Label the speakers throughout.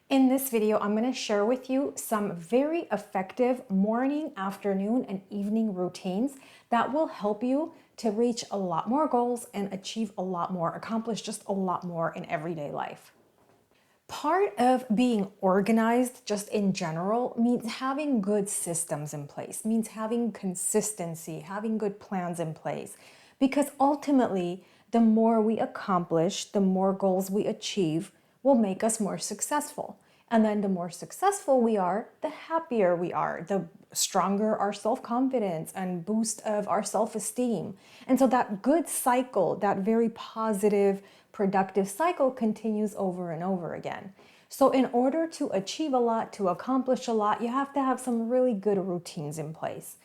Speaker 1: In this video, I'm going to share with you some very effective morning, afternoon, and evening routines that will help you to reach a lot more goals and achieve a lot more, accomplish just a lot more in everyday life. Part of being organized just in general means having good systems in place, means having consistency, having good plans in place. Because ultimately, the more we accomplish, the more goals we achieve will make us more successful. And then the more successful we are, the happier we are, the stronger our self-confidence and boost of our self-esteem. And so that good cycle, that very positive, productive cycle continues over and over again. So in order to achieve a lot, to accomplish a lot, you have to have some really good routines in place.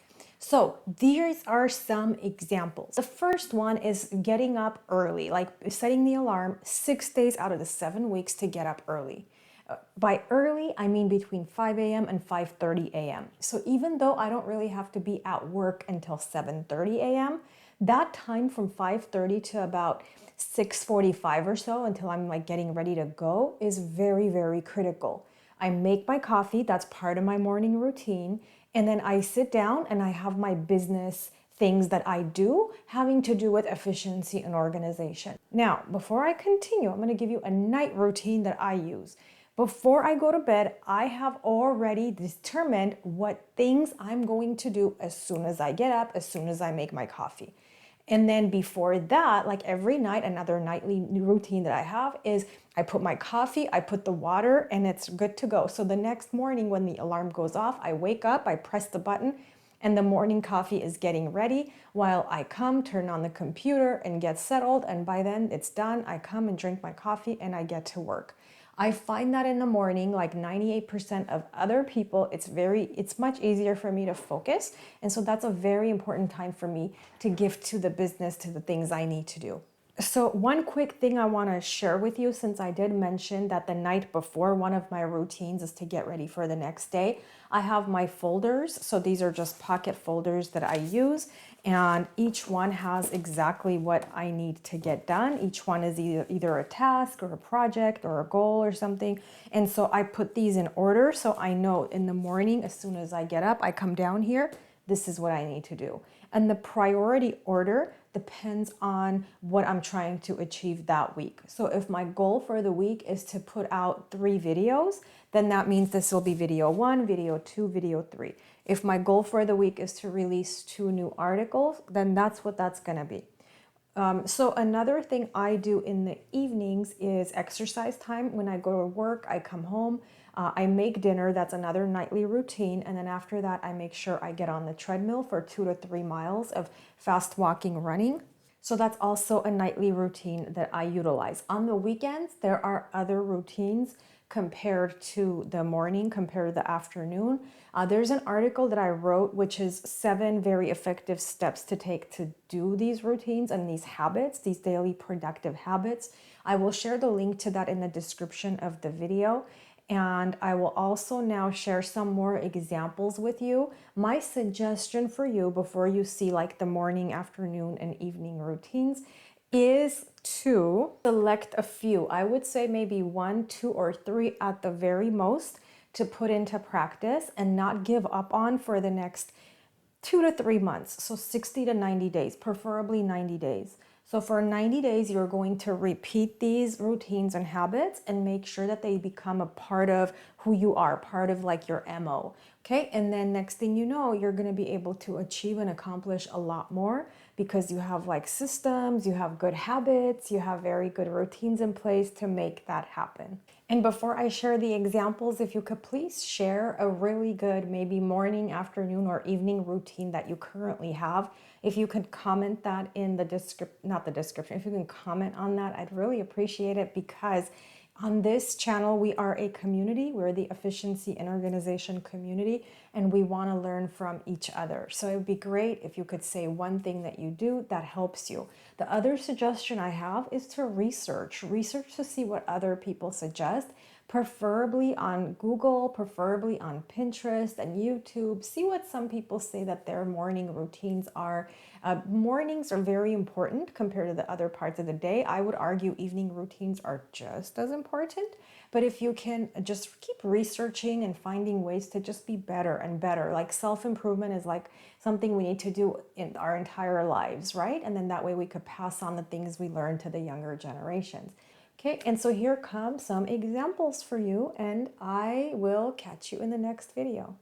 Speaker 1: So these are some examples. The first one is getting up early, like setting the alarm 6 days out of the 7 weeks to get up early. By early, I mean between 5 a.m. and 5:30 a.m. So even though I don't really have to be at work until 7:30 a.m., that time from 5:30 to about 6:45 or so until I'm like getting ready to go is very, very critical. I make my coffee, that's part of my morning routine, and then I sit down and I have my business things that I do having to do with efficiency and organization. Now, before I continue, I'm going to give you a night routine that I use. Before I go to bed, I have already determined what things I'm going to do as soon as I get up, as soon as I make my coffee. And then before that, like every night, another nightly routine that I have is I put my coffee, I put the water, and it's good to go. So the next morning when the alarm goes off, I wake up, I press the button, and the morning coffee is getting ready while I come, turn on the computer, and get settled. And by then it's done. I come and drink my coffee and I get to work. I find that in the morning, like 98% of other people, it's much easier for me to focus. And so that's a very important time for me to give to the business, to the things I need to do. So one quick thing I want to share with you, since I did mention that the night before, one of my routines is to get ready for the next day. I have my folders. So these are just pocket folders that I use, and each one has exactly what I need to get done. Each one is either a task or a project or a goal or something. And so I put these in order so I know in the morning, as soon as I get up, I come down here, this is what I need to do. And the priority order depends on what I'm trying to achieve that week. So if my goal for the week is to put out 3 videos, then that means this will be video 1, video 2, video 3. If my goal for the week is to release 2 new articles, then that's what that's gonna be. So another thing I do in the evenings is exercise time. When I go to work, I come home, I make dinner. That's another nightly routine. And then after that, I make sure I get on the treadmill for 2 to 3 miles of fast walking, running. So that's also a nightly routine that I utilize. On the weekends, there are other routines compared to the morning, compared to the afternoon. There's an article that I wrote, which is 7 very effective steps to take to do these routines and these habits, these daily productive habits. I will share the link to that in the description of the video. And I will also now share some more examples with you. My suggestion for you before you see like the morning, afternoon, and evening routines is to select a few. I would say maybe 1, 2, or 3 at the very most to put into practice and not give up on for the next 2 to 3 months. So 60 to 90 days, preferably 90 days. So for 90 days, you're going to repeat these routines and habits and make sure that they become a part of who you are, part of like your MO. Okay. And then next thing you know, you're going to be able to achieve and accomplish a lot more because you have like systems, you have good habits, you have very good routines in place to make that happen. And before I share the examples, if you could please share a really good, maybe morning, afternoon, or evening routine that you currently have. If you could comment that in the description, if you can comment on that, I'd really appreciate it because on this channel, we are a community. We're the efficiency and organization community, and we want to learn from each other. So it would be great if you could say one thing that you do that helps you. The other suggestion I have is to research to see what other people suggest, preferably on Google, preferably on Pinterest and YouTube. See what some people say that their morning routines are. Mornings are very important compared to the other parts of the day. I would argue evening routines are just as important. But if you can just keep researching and finding ways to just be better and better, like self-improvement is like something we need to do in our entire lives, right? And then that way we could pass on the things we learn to the younger generations. Okay, and so here come some examples for you, and I will catch you in the next video.